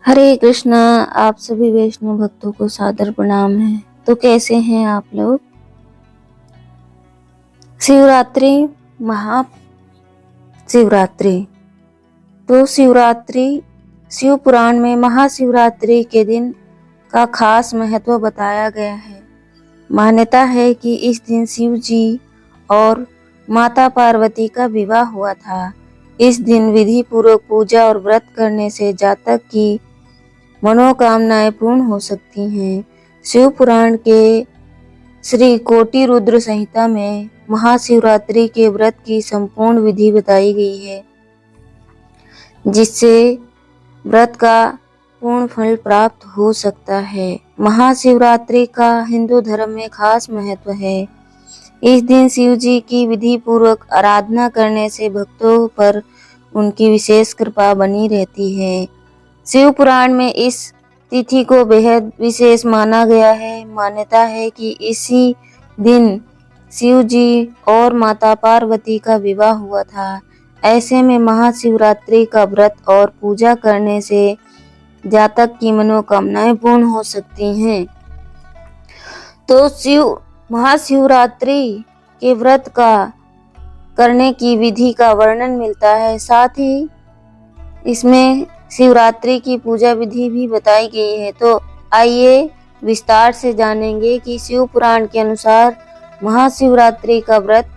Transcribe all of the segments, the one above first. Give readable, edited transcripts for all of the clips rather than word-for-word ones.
हरे कृष्णा। आप सभी वैष्णव भक्तों को सादर प्रणाम है। तो कैसे हैं आप लोग? शिवरात्रि, महाशिवरात्रि। तो शिवरात्रि शिव पुराण में महाशिवरात्रि के दिन का खास महत्व बताया गया है। मान्यता है कि इस दिन शिव जी और माता पार्वती का विवाह हुआ था। इस दिन विधि पूर्वक पूजा और व्रत करने से जातक की मनोकामनाएं पूर्ण हो सकती हैं। शिव पुराण के श्री कोटि रुद्र संहिता में महाशिवरात्रि के व्रत की संपूर्ण विधि बताई गई है, जिससे व्रत का पूर्ण फल प्राप्त हो सकता है। महाशिवरात्रि का हिंदू धर्म में खास महत्व है। इस दिन शिव जी की विधि पूर्वक आराधना करने से भक्तों पर उनकी विशेष कृपा बनी रहती है। शिव पुराण में इस तिथि को बेहद विशेष माना गया है। मान्यता है कि इसी दिन शिव जी और माता पार्वती का विवाह हुआ था। ऐसे में महाशिवरात्रि का व्रत और पूजा करने से जातक की मनोकामनाएं पूर्ण हो सकती हैं। तो महाशिवरात्रि के व्रत का करने की विधि का वर्णन मिलता है। साथ ही इसमें शिवरात्रि की पूजा विधि भी बताई गई है। तो आइए विस्तार से जानेंगे कि शिव पुराण के अनुसार महाशिवरात्रि का व्रत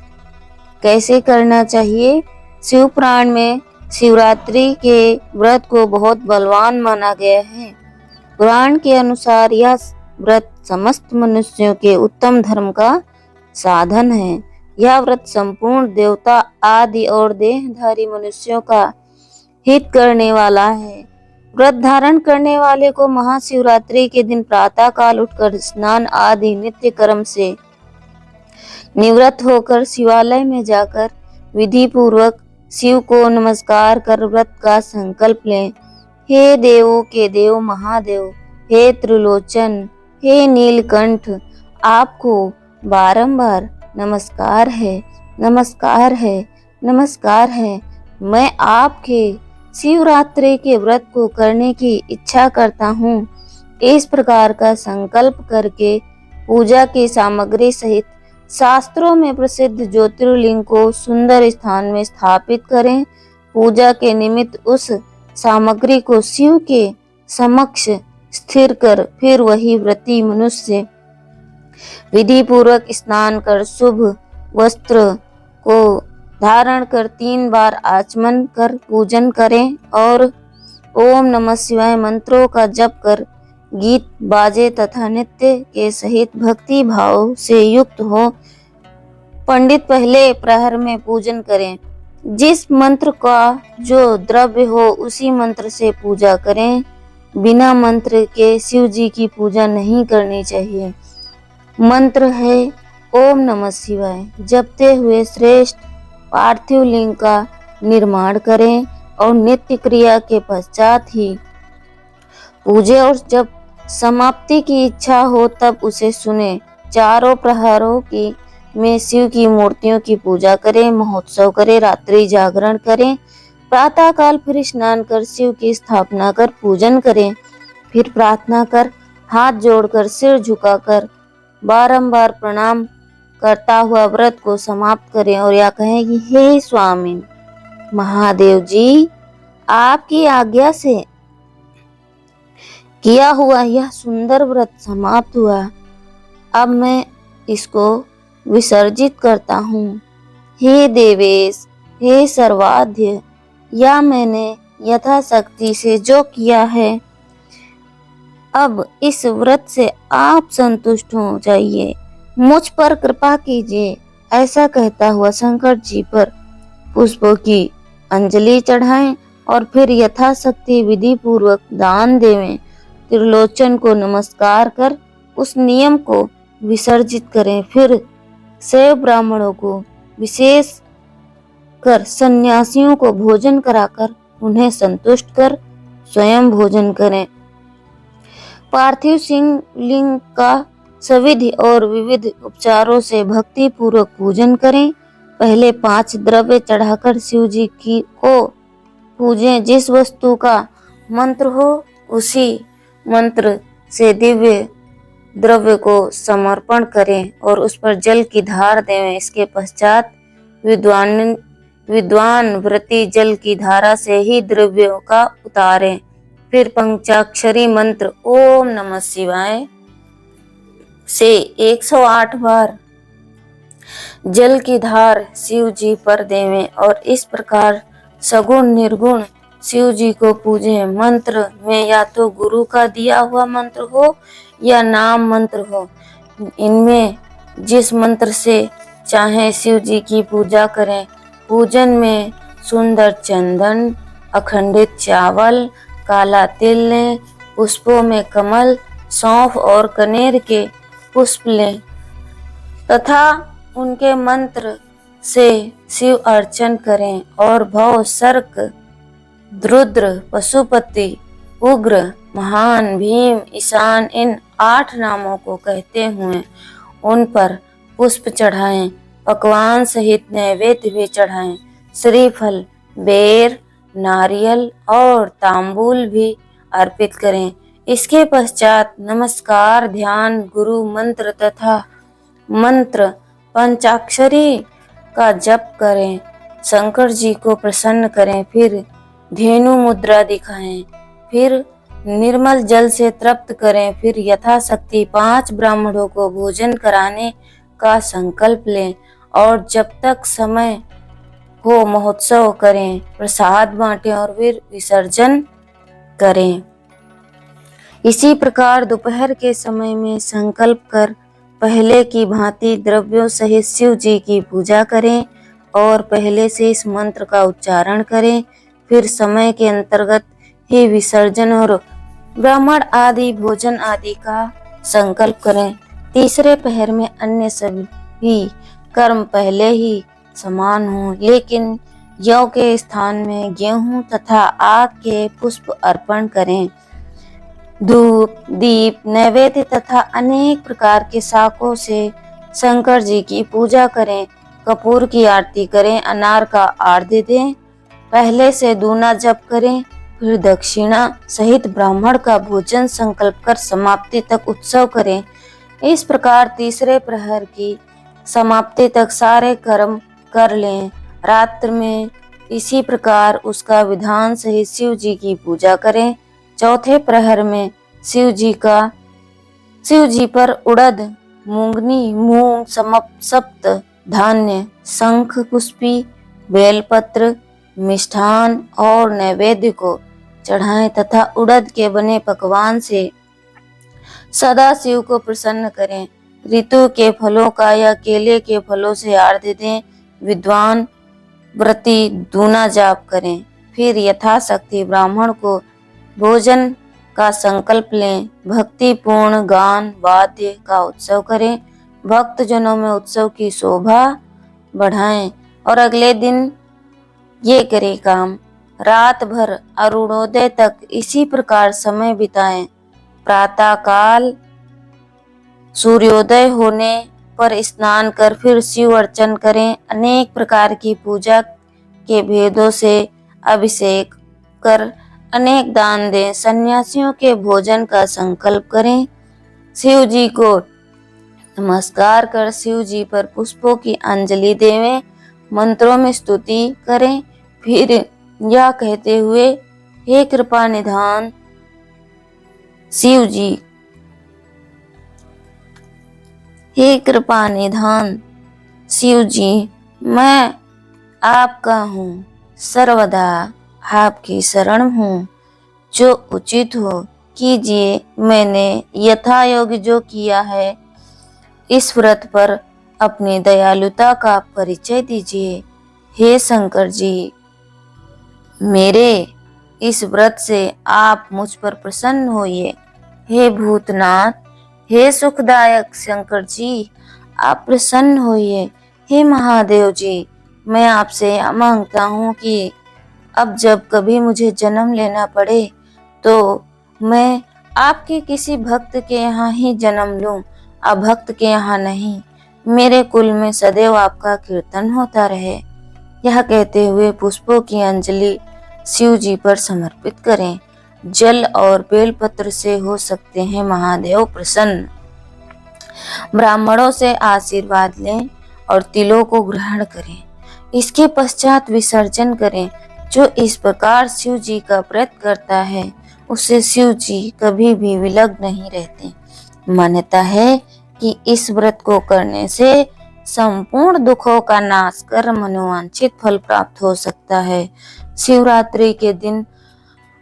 कैसे करना चाहिए। शिव पुराण में शिवरात्रि के व्रत को बहुत बलवान माना गया है। पुराण के अनुसार यह व्रत समस्त मनुष्यों के उत्तम धर्म का साधन है। यह व्रत संपूर्ण देवता आदि और देहधारी मनुष्यों का हित करने वाला है। व्रत धारण करने वाले को महाशिवरात्रि के दिन प्रातः काल उठकर स्नान आदि नित्य कर्म से निवृत्त होकर शिवालय में जाकर विधि पूर्वक शिव को नमस्कार कर व्रत का संकल्प लें। हे देवों के देव महादेव, हे त्रिलोचन, हे नीलकंठ, आपको बारंबार नमस्कार है, नमस्कार है, नमस्कार है। मैं आपके शिवरात्रि के व्रत को करने की इच्छा करता हूँ। इस प्रकार का संकल्प करके पूजा की सामग्री सहित शास्त्रों में प्रसिद्ध ज्योतिर्लिंग को सुंदर स्थान में स्थापित करें। पूजा के निमित्त उस सामग्री को शिव के समक्ष स्थिर कर फिर वही व्रती मनुष्य विधि पूर्वक स्नान कर शुभ वस्त्र को धारण कर 3 बार आचमन कर पूजन करें और ओम नमः शिवाय मंत्रों का जप कर गीत बाजे तथा नृत्य के सहित भक्ति भाव से युक्त हो पंडित पहले प्रहर में पूजन करें। जिस मंत्र का जो द्रव्य हो उसी मंत्र से पूजा करें। बिना मंत्र के शिव जी की पूजा नहीं करनी चाहिए। मंत्र है ओम नमः शिवाय। जपते हुए श्रेष्ठ पार्थिव लिंग का निर्माण करें और नित्य क्रिया के पश्चात ही पूजे और जब समाप्ति की इच्छा हो तब उसे सुने। चारों प्रहरों की में शिव की मूर्तियों की पूजा करें, महोत्सव करें, रात्रि जागरण करें। प्रातः काल फिर स्नान कर शिव की स्थापना कर पूजन करें। फिर प्रार्थना कर हाथ जोड़कर सिर झुकाकर बारंबार प्रणाम करता हुआ व्रत को समाप्त करें और यह कहें कि हे स्वामी महादेव जी, आपकी आज्ञा से किया हुआ यह सुंदर व्रत समाप्त हुआ। अब मैं इसको विसर्जित करता हूँ। हे देवेश, हे सर्वाध्य, या मैंने यथाशक्ति से जो किया है, अब इस व्रत से आप संतुष्ट हो जाइए, मुझ पर कृपा कीजिए। ऐसा कहता हुआ शंकर जी पर पुष्पों की अंजलि चढ़ाएं और फिर यथाशक्ति विधि पूर्वक दान देवें। त्रिलोचन को नमस्कार कर उस नियम को विसर्जित करें। फिर शैव ब्राह्मणों को विशेष कर सन्यासियों को भोजन कराकर उन्हें संतुष्ट कर स्वयं भोजन करें। पार्थिव शिवलिंग का सविधि और विविध उपचारों से भक्ति पूर्वक पूजन करें। पहले 5 द्रव्य चढ़ाकर शिव जी को पूजें। जिस वस्तु का मंत्र हो उसी मंत्र से दिव्य द्रव्य को समर्पण करें और उस पर जल की धार दें। इसके पश्चात विद्वान व्रती जल की धारा से ही द्रव्यों का उतारें। फिर पंचाक्षरी मंत्र ओम नमः शिवाय से 108 बार जल की धार शिव जी पर देवें और इस प्रकार सगुण निर्गुण शिव जी को पूजें। मंत्र में या तो गुरु का दिया हुआ मंत्र हो या नाम मंत्र हो, इनमें जिस मंत्र से चाहे शिव जी की पूजा करें। पूजन में सुंदर चंदन, अखंडित चावल, काला तिल लें। पुष्पों में कमल, सौंफ और कनेर के पुष्प लें तथा उनके मंत्र से शिव अर्चन करें और भव, सर्क, रुद्र, पशुपति, उग्र, महान, भीम, ईशान इन 8 नामों को कहते हुए उन पर पुष्प चढ़ाएं। पकवान सहित नैवेद्य भी चढ़ाएं। श्रीफल, बेर, नारियल और तांबूल भी अर्पित करें। इसके पश्चात नमस्कार, ध्यान, गुरु मंत्र तथा मंत्र पंचाक्षरी का जप करें। शंकर जी को प्रसन्न करें। फिर धेनु मुद्रा दिखाएं। फिर निर्मल जल से तृप्त करें। फिर यथाशक्ति 5 ब्राह्मणों को भोजन कराने का संकल्प लें और जब तक समय हो महोत्सव करें, प्रसाद बांटें और फिर विसर्जन करें। इसी प्रकार दोपहर के समय में संकल्प कर पहले की भांति द्रव्यों सहित शिव जी की पूजा करें और पहले से इस मंत्र का उच्चारण करें। फिर समय के अंतर्गत ही विसर्जन और ब्राह्मण आदि भोजन आदि का संकल्प करें। तीसरे पहर में अन्य सभी कर्म पहले ही समान हों, लेकिन यौ के स्थान में गेहूं तथा आग के पुष्प अर्पण करें। धूप, दीप, नैवेद्य तथा अनेक प्रकार के शाकों से शंकर जी की पूजा करें। कपूर की आरती करें। अनार का आर्घ्य दें। पहले से दूना जप करें। फिर दक्षिणा सहित ब्राह्मण का भोजन संकल्प कर समाप्ति तक उत्सव करें। इस प्रकार तीसरे प्रहर की समाप्ति तक सारे कर्म कर लें। रात्र में इसी प्रकार उसका विधान सहित शिव जी की पूजा करें। चौथे प्रहर में शिव जी पर उड़द, मूंगनी, मूंग, सप्त धान्य, शंख पुष्पी, बेलपत्र, मिष्ठान और नैवेद्य को चढ़ाएं तथा उड़द के बने पकवान से सदा शिव को प्रसन्न करें। ऋतु के फलों का या केले के फलों से आर्घ्य दें। विद्वान व्रती दूना जाप करें। फिर यथाशक्ति ब्राह्मण को भोजन का संकल्प लें। भक्तिपूर्ण गान वाद्य का उत्सव करें। भक्त जनों में उत्सव की शोभा बढ़ाएं और अगले दिन ये करे काम। रात भर अरुणोदय तक इसी प्रकार समय बिताएं। प्रातः काल सूर्योदय होने पर स्नान कर फिर शिव अर्चन करें। अनेक प्रकार की पूजा के भेदों से अभिषेक कर अनेक दान दें। सन्यासियों के भोजन का संकल्प करें। शिव जी को नमस्कार कर शिव जी पर पुष्पों की अंजलि देवें। मंत्रों में स्तुति करें। फिर यह कहते हुए, हे कृपा निधान शिव जी, हे कृपा निधान शिव जी, मैं आपका हूँ, सर्वदा आपकी शरण हूँ। जो उचित हो कीजिए। मैंने यथा योग्य जो किया है, इस व्रत पर अपनी दयालुता का परिचय दीजिए। हे शंकर जी, मेरे इस व्रत से आप मुझ पर प्रसन्न होइए। हे भूतनाथ, हे सुखदायक शंकर जी, आप प्रसन्न होइए। हे महादेव जी, मैं आपसे मांगता हूँ कि अब जब कभी मुझे जन्म लेना पड़े तो मैं आपके किसी भक्त के यहाँ ही जन्म लूं, अभक्त के यहाँ नहीं। मेरे कुल में सदैव आपका कीर्तन होता रहे। यह कहते हुए पुष्पों की अंजलि शिव जी पर समर्पित करें। जल और बेलपत्र से हो सकते हैं महादेव प्रसन्न। ब्राह्मणों से आशीर्वाद लें और तिलों को ग्रहण करें। इसके पश्चात विसर्जन करें। जो इस प्रकार शिव जी का व्रत करता है उससे शिव जी कभी भी विलग नहीं रहते। मान्यता है कि इस व्रत को करने से संपूर्ण दुखों का नाश कर मनोवांछित फल प्राप्त हो सकता है। शिवरात्रि के दिन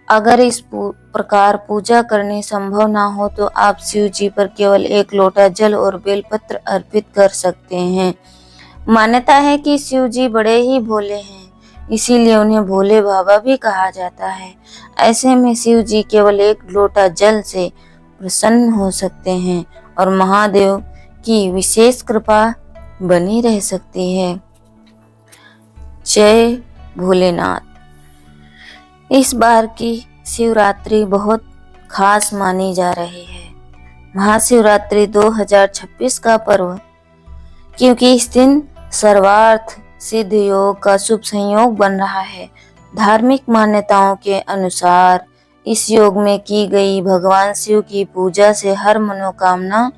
अगर इस प्रकार पूजा करनी संभव ना हो तो आप शिव जी पर केवल 1 लोटा जल और बेलपत्र अर्पित कर सकते हैं। मान्यता है कि शिव जी बड़े ही भोले हैं, इसीलिए उन्हें भोले बाबा भी कहा जाता है। ऐसे में शिव जी केवल 1 लोटा जल से प्रसन्न हो सकते हैं और महादेव की विशेष कृपा बनी रह सकती है। जय भोलेनाथ। इस बार की शिवरात्रि बहुत खास मानी जा रही है। महाशिवरात्रि 2026 का पर्व, क्योंकि इस दिन सर्वार्थ सिद्ध योग का शुभ संयोग बन रहा है। धार्मिक मान्यताओं के अनुसार इस योग में की गई भगवान शिव की पूजा से हर मनोकामना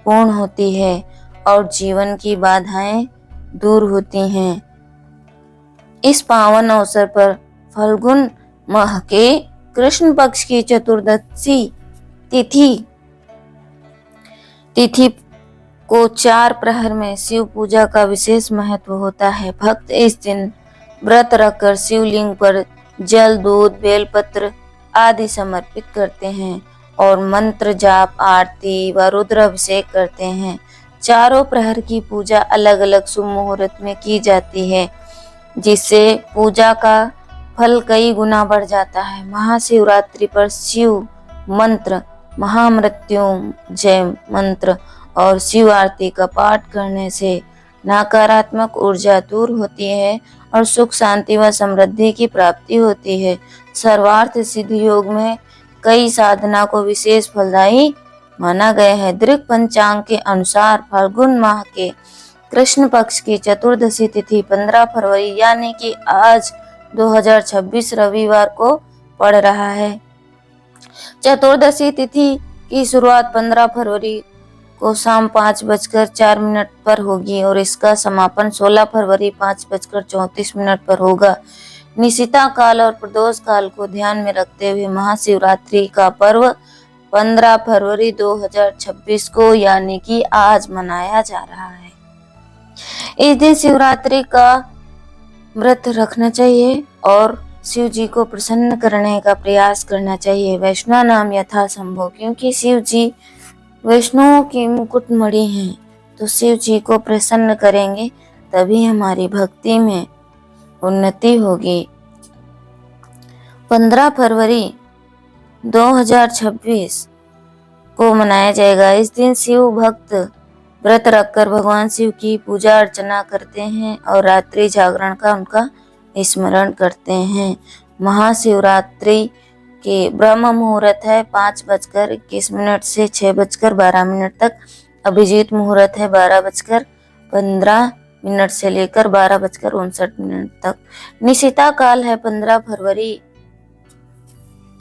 पूर्ण होती है और जीवन की बाधाएं दूर होती हैं। इस पावन अवसर पर फाल्गुन माह के कृष्ण पक्ष की चतुर्दशी तिथि को 4 प्रहर में शिव पूजा का विशेष महत्व होता है। भक्त इस दिन व्रत रखकर शिवलिंग पर जल, दूध, बेलपत्र आदि समर्पित करते हैं और मंत्र जाप, आरती व रुद्राभिषेक करते हैं। चारों प्रहर की पूजा अलग अलग शुभ मुहूर्त में की जाती है, जिससे पूजा का फल कई गुना बढ़ जाता है। महाशिवरात्रि पर शिव मंत्र, महामृत्युंजय मंत्र और शिव आरती का पाठ करने से नकारात्मक ऊर्जा दूर होती है और सुख, शांति व समृद्धि की प्राप्ति होती है। सर्वार्थ सिद्ध योग में कई साधना को विशेष फलदायी माना गया है। दृक पंचांग के अनुसार फाल्गुन माह के कृष्ण पक्ष की चतुर्दशी तिथि 15 फरवरी यानी कि आज 2026 रविवार को पड़ रहा है। चतुर्दशी तिथि की शुरुआत 15 फरवरी को शाम 5:04 पर होगी और इसका समापन 16 फरवरी 5:34 पर होगा। निशिता काल और प्रदोष काल को ध्यान में रखते हुए महाशिवरात्रि का पर्व 15 फरवरी 2026 को यानी कि आज मनाया जा रहा है। इस दिन शिवरात्रि का व्रत रखना चाहिए और शिव जी को प्रसन्न करने का प्रयास करना चाहिए। वैष्णव नाम यथा संभव, क्योंकि शिव जी वैष्णवों की मुकुटमणि हैं, तो शिव जी को प्रसन्न करेंगे तभी हमारी भक्ति में उन्नति होगी। 15 फरवरी 2026 को मनाया जाएगा। इस दिन शिव भक्त व्रत रखकर भगवान शिव की पूजा अर्चना करते हैं और रात्रि जागरण का उनका स्मरण करते हैं। महाशिवरात्रि के ब्रह्म मुहूर्त है 5:21 से 6:12 तक। अभिजीत मुहूर्त है 12:15 से लेकर 12:59 तक। निशिता काल है 15 फरवरी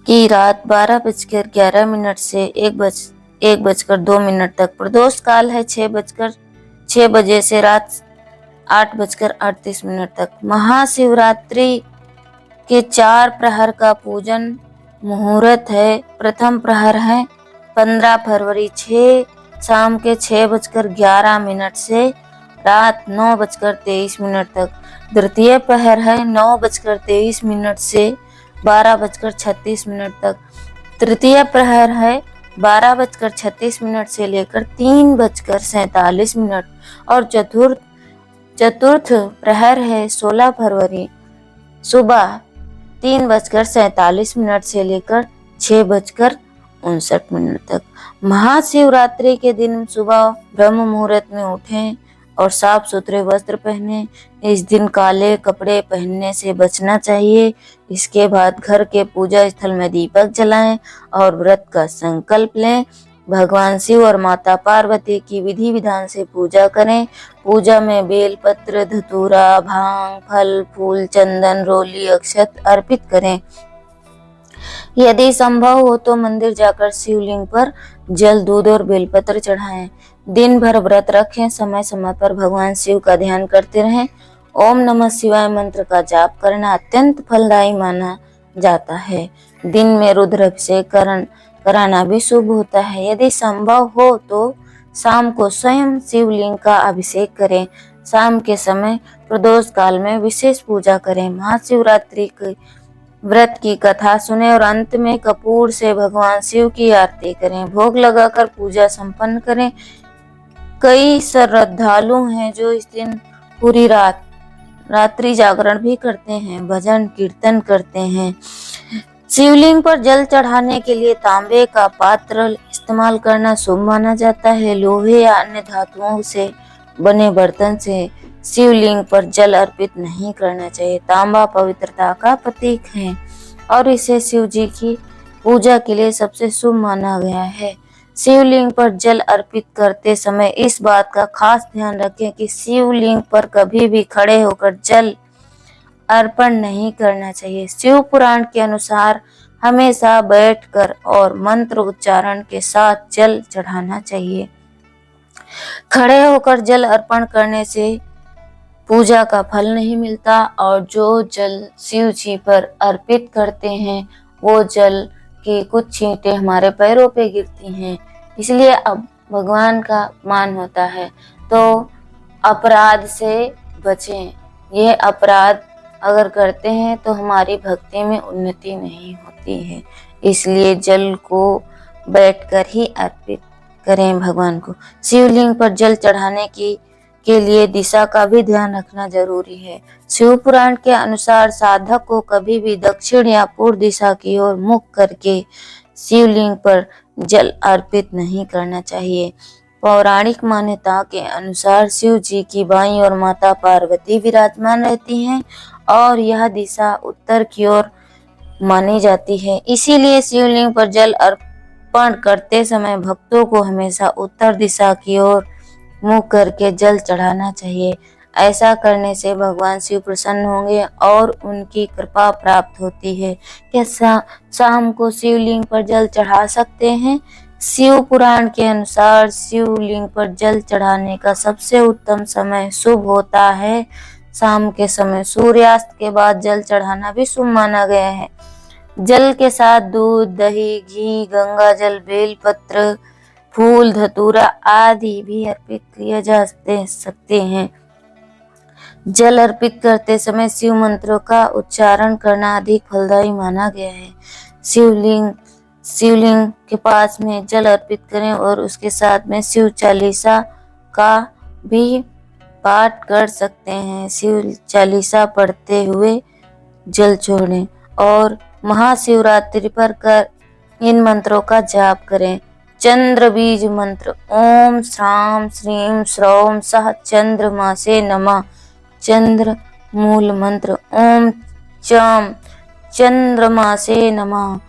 की रात 12:11 से 1:02 तक। प्रदोष काल है 6 बजे से रात 8:38 तक। महाशिवरात्रि के 4 प्रहर का पूजन मुहूर्त है। प्रथम प्रहर है 15 फरवरी शाम के 6:11 से रात 9:23 तक। द्वितीय प्रहर है 9:23 से 12:36 तक। तृतीय प्रहर है 12:36 से लेकर 3:47 और चतुर्थ प्रहर है 16 फरवरी सुबह 3:47 से लेकर 6:59 तक। महाशिवरात्रि के दिन सुबह ब्रह्म मुहूर्त में उठें और साफ सुथरे वस्त्र पहने। इस दिन काले कपड़े पहनने से बचना चाहिए। इसके बाद घर के पूजा स्थल में दीपक जलाएं और व्रत का संकल्प लें। भगवान शिव और माता पार्वती की विधि विधान से पूजा करें। पूजा में बेलपत्र, धतूरा, भांग, फल, फूल, चंदन, रोली, अक्षत अर्पित करें। यदि संभव हो तो मंदिर जाकर शिवलिंग पर जल, दूध और बेलपत्र चढ़ाएं। दिन भर व्रत रखें, समय समय पर भगवान शिव का ध्यान करते रहें। ओम नमः शिवाय मंत्र का जाप करना अत्यंत फलदायी माना जाता है। दिन में रुद्राभिषेक कराना भी शुभ होता है। यदि संभव हो तो शाम को स्वयं शिवलिंग का अभिषेक करें। शाम के समय प्रदोष काल में विशेष पूजा करें। महाशिवरात्रि के व्रत की कथा सुने और अंत में कपूर से भगवान शिव की आरती करें। भोग लगाकर पूजा संपन्न करें। कई श्रद्धालु हैं जो इस दिन पूरी रात्रि जागरण भी करते हैं, भजन कीर्तन करते हैं। शिवलिंग पर जल चढ़ाने के लिए तांबे का पात्र इस्तेमाल करना शुभ माना जाता है। लोहे या अन्य धातुओं से बने बर्तन से शिवलिंग पर जल अर्पित नहीं करना चाहिए। तांबा पवित्रता का प्रतीक है और इसे शिव जी की पूजा के लिए सबसे शुभ माना गया है। शिवलिंग पर जल अर्पित करते समय इस बात का खास ध्यान रखें कि शिवलिंग पर कभी भी खड़े होकर जल अर्पण नहीं करना चाहिए। शिव पुराण के अनुसार हमेशा बैठकर और मंत्र उच्चारण के साथ जल चढ़ाना चाहिए। खड़े होकर जल अर्पण करने से पूजा का फल नहीं मिलता और जो जल शिव जी पर अर्पित करते हैं वो जल की कुछ छींटें हमारे पैरों पे गिरती हैं, इसलिए अब भगवान का मान होता है। तो अपराध से बचें। यह अपराध अगर करते हैं तो हमारी भक्ति में उन्नति नहीं होती है, इसलिए जल को बैठकर ही अर्पित करें भगवान को। शिवलिंग पर जल चढ़ाने के लिए दिशा का भी ध्यान रखना जरूरी है। शिव पुराण के अनुसार साधक को कभी भी दक्षिण या पूर्व दिशा की ओर मुख करके शिवलिंग पर जल अर्पित नहीं करना चाहिए। पौराणिक मान्यता के अनुसार शिव जी की बाईं ओर माता पार्वती विराजमान रहती हैं और यह दिशा उत्तर की ओर मानी जाती है। इसीलिए शिवलिंग पर जल अर्पण करते समय भक्तों को हमेशा उत्तर दिशा की ओर मुंह करके जल चढ़ाना चाहिए। ऐसा करने से भगवान शिव प्रसन्न होंगे और उनकी कृपा प्राप्त होती है। क्या शाम को शिवलिंग पर जल चढ़ा सकते हैं? शिव पुराण के अनुसार शिवलिंग पर जल चढ़ाने का सबसे उत्तम समय शुभ होता है शाम के समय। सूर्यास्त के बाद जल चढ़ाना भी शुभ माना गया है। जल के साथ दूध, दही, घी, गंगा जल, बेलपत्र, फूल, धतूरा आदि भी अर्पित किए जा सकते हैं। जल अर्पित करते समय शिव मंत्रों का उच्चारण करना अधिक फलदायी माना गया है। शिवलिंग के पास में जल अर्पित करें और उसके साथ में शिव चालीसा का भी पाठ कर सकते हैं। शिव चालीसा पढ़ते हुए जल छोड़ें और महाशिवरात्रि पर कर इन मंत्रों का जाप करें। चंद्र बीज मंत्र ओम श्राम श्रीम श्रौम सह चंद्रमासे नमः। चंद्र मूल मंत्र ओम चाम चंद्रमासे नमः।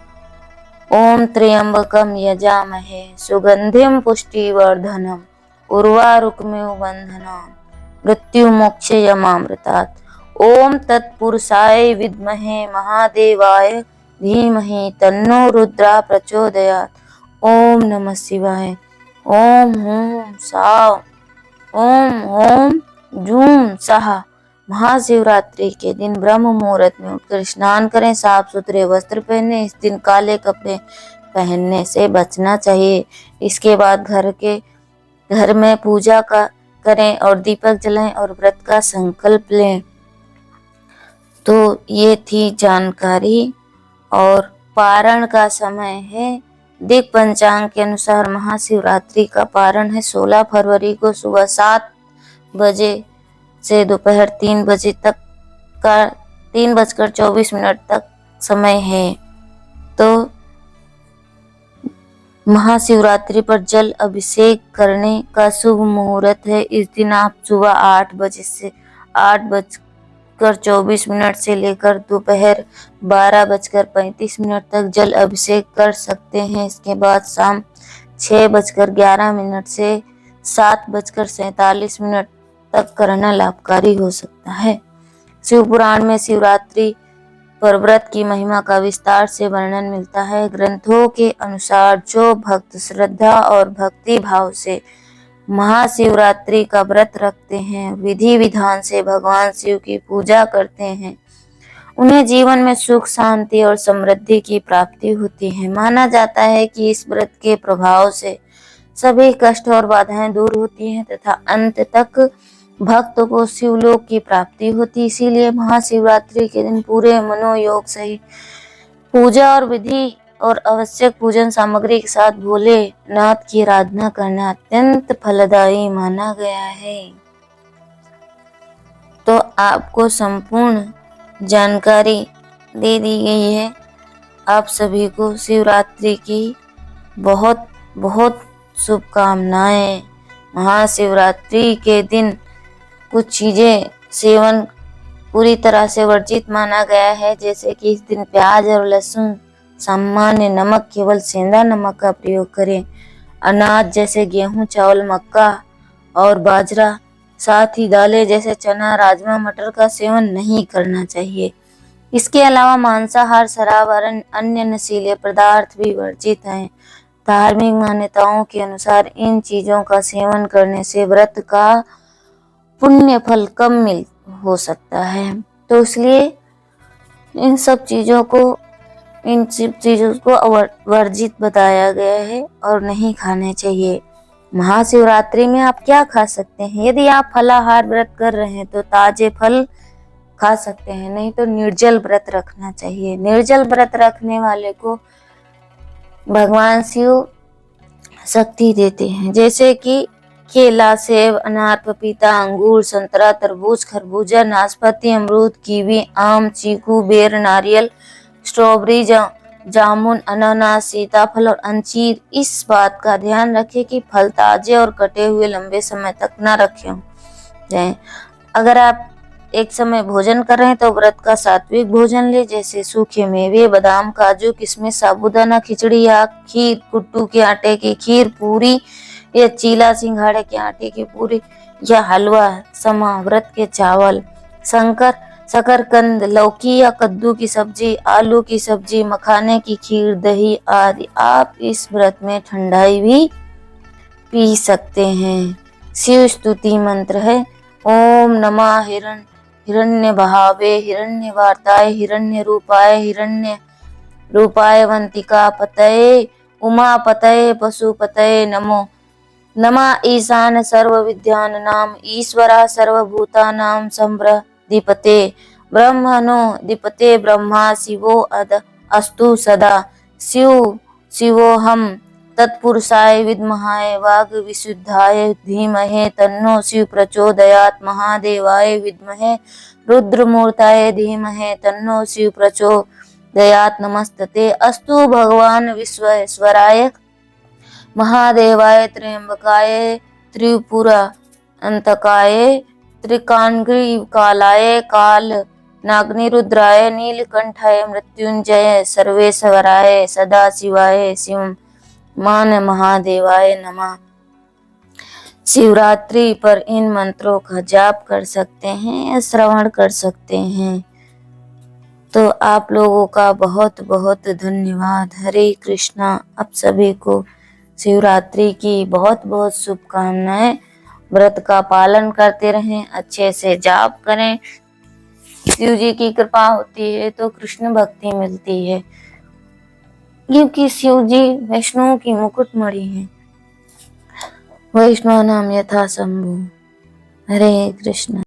ओम त्र्यंबकम यजामहे सुगंधिम पुष्टिवर्धनम उर्वारुकमेव बंधनाम मृत्युमोक्षयमामृतात्। ओम तत्पुरुषाय विद्महे महादेवाय धीमहि तन्नो रुद्रा प्रचोदयात्। ओम नमः शिवाय। ओम हूं साव ओम ओम जूम साहा। महाशिवरात्रि के दिन ब्रह्म मुहूर्त में उठकर स्नान करें, साफ सुथरे वस्त्र पहने। इस दिन काले कपड़े पहनने से बचना चाहिए। इसके बाद घर में पूजा करें और दीपक जलाएं और व्रत का संकल्प लें। तो ये थी जानकारी। और पारण का समय है। दिक पंचांग के अनुसार महाशिवरात्रि का पारण है 16 फरवरी को सुबह 7 बजे से दोपहर 3 बजे तक का 3:24 तक समय है। तो महाशिवरात्रि पर जल अभिषेक करने का शुभ मुहूर्त है। इस दिन आप सुबह 8 बजे से 8:24 से लेकर दोपहर 12:35 तक जल अभिषेक कर सकते हैं। इसके बाद शाम 6:11 से 7:47 तक करना लाभकारी हो सकता है। शिव पुराण में शिवरात्रि पर व्रत की महिमा का विस्तार से वर्णन मिलता है। ग्रंथों के अनुसार जो भक्त श्रद्धा और भक्ति भाव से महाशिवरात्रि का व्रत रखते हैं, विधि विधान से भगवान शिव की पूजा करते हैं, उन्हें जीवन में सुख शांति और समृद्धि की प्राप्ति होती है। माना जाता है कि इस व्रत के प्रभाव से सभी कष्ट और बाधाएं दूर होती हैं तथा अंत तक भक्त को शिवलोक की प्राप्ति होती। इसीलिए महाशिवरात्रि के दिन पूरे मनोयोग सहित पूजा और विधि और आवश्यक पूजन सामग्री के साथ भोलेनाथ की आराधना करना अत्यंत फलदायी माना गया है। तो आपको संपूर्ण जानकारी दे दी गई है। आप सभी को शिवरात्रि की बहुत बहुत शुभकामनाएं। महाशिवरात्रि के दिन कुछ चीजें सेवन पूरी तरह से वर्जित माना गया है, जैसे कि इस दिन प्याज और लहसुन, सामान्य नमक, केवल सेंधा नमक का प्रयोग करें। अनाज जैसे गेहूं, चावल, मक्का और बाजरा, साथ ही दालें जैसे चना, राजमा, मटर का सेवन नहीं करना चाहिए। इसके अलावा मांसाहार, शराब और अन्य नशीले पदार्थ भी वर्जित हैं। धार्मिक मान्यताओं के अनुसार इन चीजों का सेवन करने से व्रत का पुण्य फल कम हो सकता है, तो इसलिए इन सब चीजों को वर्जित बताया गया है और नहीं खाने चाहिए। महाशिवरात्रि में आप क्या खा सकते हैं? यदि आप फलाहार व्रत कर रहे हैं तो ताजे फल खा सकते हैं, नहीं तो निर्जल व्रत रखना चाहिए। निर्जल व्रत रखने वाले को भगवान शिव शक्ति देते हैं, जैसे कि केला, सेब, अनार, पपीता, अंगूर, संतरा, तरबूज, खरबूजा, नाशपाती, अमरूद, कीवी, आम, चीकू, बेर, नारियल, स्ट्रॉबेरी, जामुन, अनानास, सीताफल और अंजीर। इस बात का ध्यान रखें कि फल ताजे और कटे हुए लंबे समय तक न रखे जाएं। अगर आप एक समय भोजन कर रहे हैं तो व्रत का सात्विक भोजन ले, जैसे सूखे मेवे, बादाम, काजू, किशमिश, साबूदाना खिचड़ी या खीर, कुट्टू के आटे की खीर, पूरी या चीला, सिंघाड़े के आटे की पूरी या हलवा, समा, व्रत के चावल, शकरकंद, लौकी या कद्दू की सब्जी, आलू की सब्जी, मखाने की खीर, दही आदि। आप इस व्रत में ठंडाई भी पी सकते हैं। शिव स्तुति मंत्र है ओम नमः हिरण्य भावे, हिरण्य वार्ताय, हिरण्य रूपाय वंतिका पतये, उमा पतये, पशुपतये नमो नमः। ईशान सर्व विद्यानां ईश्वरा सर्वभूतानां संप्रदीपते ब्रह्मणो दीपते ब्रह्मा शिवो अस्तु सदा। शिवोहम तत्पुरुषाय विद्महे वाग्विशुद्धाय धीमहि तन्नो शिव प्रचोदयात्। महादेवाय विद्महे रुद्रमूर्ताय धीमहि तन्नो शिव प्रचोदयात्। नमस्ते अस्तु भगवान विश्वेश्वराय महादेवाय त्र्यंबकाय त्रिपुरांतकाय त्रिकाग्निकालाय काल नागनिरुद्राय नीलकंठाय मृत्युंजय सर्वेश्वराय सदाशिवाय शिव मान महादेवाय नमः। शिवरात्रि पर इन मंत्रों का जाप कर सकते हैं या श्रवण कर सकते हैं। तो आप लोगों का बहुत बहुत धन्यवाद। हरे कृष्णा। आप सभी को शिवरात्रि की बहुत बहुत शुभकामनाएं। व्रत का पालन करते रहें, अच्छे से जाप करें। शिव जी की कृपा होती है तो कृष्ण भक्ति मिलती है, क्योंकि शिव जी वैष्णव की मुकुटमणि है। वैष्णव नाम यथा शंभु। हरे कृष्ण।